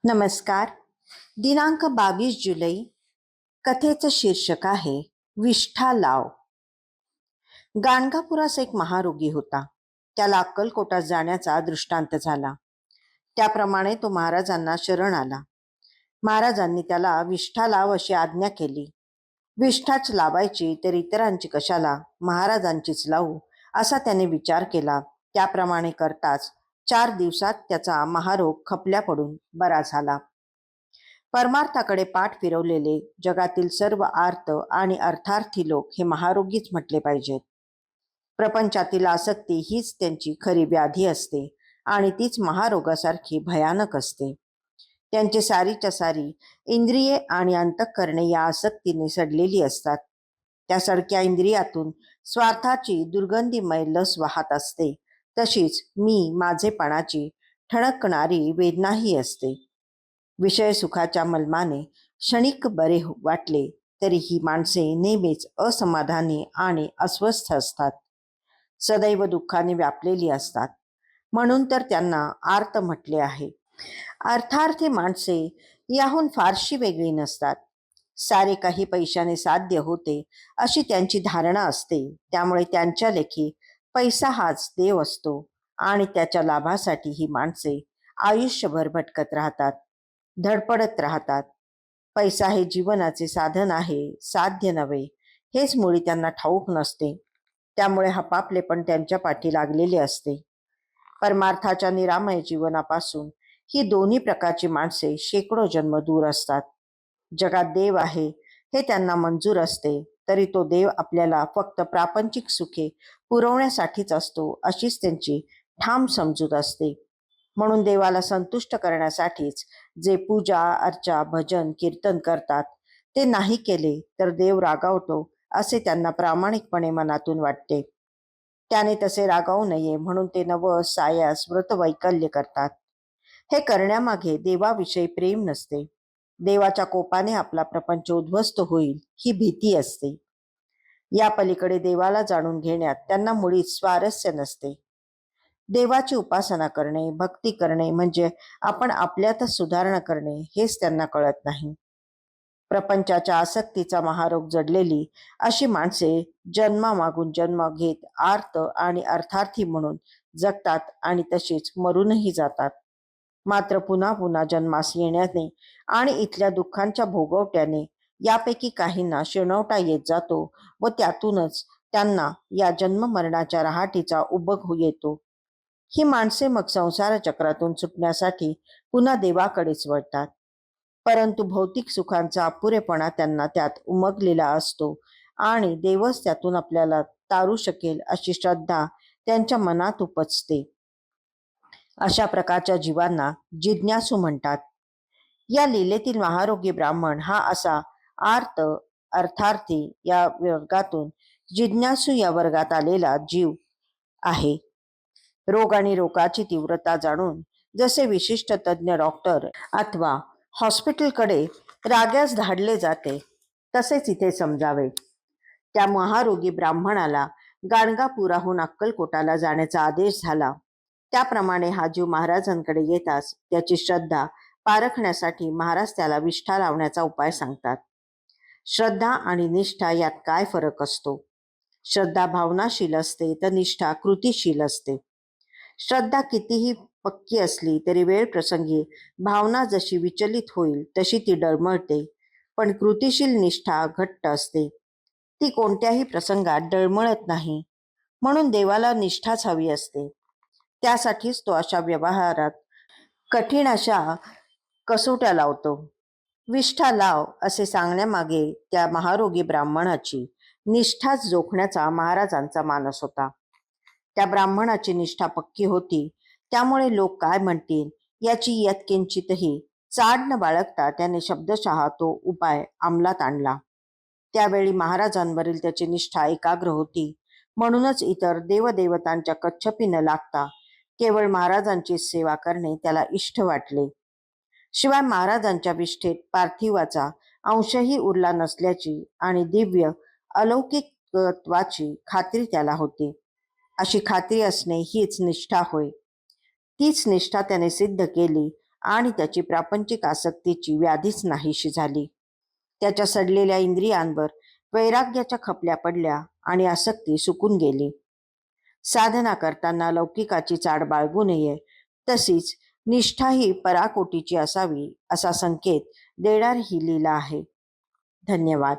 नमस्कार. दिनांक 22 जुलै. कथेचं शीर्षक आहे विष्ठा लाव. गाणगापुरास एक महारोगी होता. त्याला अक्कलकोटात जाण्याचा दृष्टांत झाला. त्याप्रमाणे तो महाराजांना शरण आला. महाराजांनी त्याला विष्ठा लाव अशी आज्ञा केली. विष्ठाच लावायची तर इतरांची कशाला, महाराजांचीच लावू असा त्याने विचार केला. त्याप्रमाणे करताच 4 दिवसात त्याचा महारोग खपल्या पडून बरा झाला. परमार्थाकडे पाठ फिरवलेले जगातील सर्व आर्त आणि अर्थार्थी लोक हे महारोगीच म्हटले पाहिजेत. प्रपंचातील आसक्ती हीच त्यांची खरी व्याधी असते आणि तीच महारोगासारखी भयानक असते. त्यांची सारीच्या सारी इंद्रिये आणि अंतःकरणे या आसक्तीने सडलेली असतात. त्या सडक्या इंद्रियातून स्वार्थाची दुर्गंधीमय लस वाहत असते. तशीच मी माझेपणाची ठणकणारी वेदनाही असते. विषय सुखाच्या मलमाने क्षणिक बरे वाटले तरी ही माणसे नेहमीच असमाधानी आणि अस्वस्थ असतात. सदैव दुःखाने व्यापलेली असतात. म्हणून तर त्यांना आर्त म्हटले आहे. अर्थार्थी माणसे याहून फारशी वेगळी नसतात. सारे काही पैशाने साध्य होते अशी त्यांची धारणा असते. त्यामुळे त्यांच्या लेखी पैसा हाच देव असतो आणि त्याच्या लाभासाठी ही माणसे आयुष्यभर भटकत राहतात, धडपडत राहतात. पैसा हे जीवनाचे साधन आहे, साध्य नव्हे, हेच मुळी त्यांना ठाऊक नसते. त्यामुळे हपापले पण त्यांच्या पाठी लागलेले असते. परमार्थाच्या निरामय जीवनापासून ही दोन्ही प्रकारची माणसे शेकडो जन्म दूर असतात. जगात देव आहे हे त्यांना मंजूर असते, तरी तो देव आपल्याला फक्त प्रापंचिक सुखे पुरवण्यासाठीच असतो अशीच त्यांची ठाम समजूत असते. म्हणून देवाला संतुष्ट करण्यासाठीच जे पूजा अर्चा भजन कीर्तन करतात ते नाही केले तर देव रागावतो असे त्यांना प्रामाणिकपणे मनातून वाटते. त्याने तसे रागावू नये म्हणून ते नवस सायास व्रतवैकल्य करतात. हे करण्यामागे देवाविषयी प्रेम नसते. देवाच्या कोपाने आपला प्रपंच उद्ध्वस्त होईल ही भीती असते. या पलीकडे देवाला जाणून घेण्यात त्यांना मुळीच स्वारस्य नसते. देवाची उपासना करणे, भक्ती करणे म्हणजे आपण आपल्यातच सुधारणा करणे हेच त्यांना कळत नाही. प्रपंचाच्या आसक्तीचा महारोग जडलेली अशी माणसे जन्मामागून जन्म घेत आर्त आणि अर्थार्थी म्हणून जगतात आणि तशीच मरूनही जातात. मात्र पुन्हा पुन्हा जन्मास येण्याने आणि इथल्या दुःखांच्या भोगवट्याने यापैकी काहींना शिणवटा येत जातो व त्यातूनच त्यांना या जन्म मरणाच्या रहाटीचा उबग येतो. ही माणसे मग संसार चक्रातून सुटण्यासाठी पुन्हा देवाकडेच वळतात. परंतु भौतिक सुखांचा अपुरेपणा त्यांना त्यात उमगलेला असतो आणि देवच त्यातून आपल्याला तारू शकेल अशी श्रद्धा त्यांच्या मनात उपजते. अशा प्रकारच्या जीवांना जिज्ञासू म्हणतात. या लीलेतील महारोगी ब्राह्मण हा असा आर्त अर्थार्थी या वर्गातून जिज्ञासू या वर्गात आलेला जीव आहे. रोग आणि रोगाची तीव्रता जाणून जसे विशिष्ट तज्ज्ञ डॉक्टर अथवा हॉस्पिटलकडे राग्यास धाडले जाते तसेच इथे समजावे. त्या महारोगी ब्राह्मणाला गाणगापुराहून अक्कलकोटाला जाण्याचा आदेश झाला. त्याप्रमाणे हा जीव महाराजांकडे येताच त्याची श्रद्धा पारखण्यासाठी महाराज त्याला विष्ठा लावण्याचा उपाय सांगतात. श्रद्धा आणि निष्ठा यात काय फरक असतो? श्रद्धा भावनाशील असते तर निष्ठा कृतिशील असते. श्रद्धा कितीही पक्की असली तरी वेळ प्रसंगी भावना जशी विचलित होईल तशी ती डळमळते, पण कृतिशील निष्ठा घट्ट असते. ती कोणत्याही प्रसंगात डळमळत नाही. म्हणून देवाला निष्ठाच हवी असते. त्यासाठीच तो अशा व्यवहारात कठीण अशा कसोट्या लावतो. विष्ठा लाव असे सांगण्यामागे त्या महारोगी ब्राह्मणाची निष्ठाच जोखण्याचा महाराजांचा मानस होता. त्या ब्राह्मणाची निष्ठा पक्की होती, त्यामुळे लोक काय म्हणतील याची यत्किंचितही चाड न बाळगता त्याने शब्दशः तो उपाय अंमलात आणला. त्यावेळी महाराजांवरील त्याची निष्ठा एकाग्र होती. म्हणूनच इतर देवदेवतांच्या कच्छपी न लागता केवळ महाराजांची सेवा करणे त्याला इष्ट वाटले. शिवाय महाराजांच्या विष्ठेत पार्थिवाचा अंशही उरला नसल्याची आणि दिव्य अलौकिकत्वाची खात्री त्याला होती. अशी खात्री असणे हीच निष्ठा होय. तीच निष्ठा त्याने सिद्ध केली आणि त्याची प्रापंचिक आसक्तीची व्याधीच नाहीशी झाली. त्याच्या सडलेल्या इंद्रियांवर वैराग्याच्या खपल्या पडल्या आणि आसक्ती सुकून गेली. साधना करताना लौकिकाची चाड बाळगू नये, तशीच निष्ठा ही पराकोटीची असावी असा संकेत देणारी ही लीला आहे. धन्यवाद.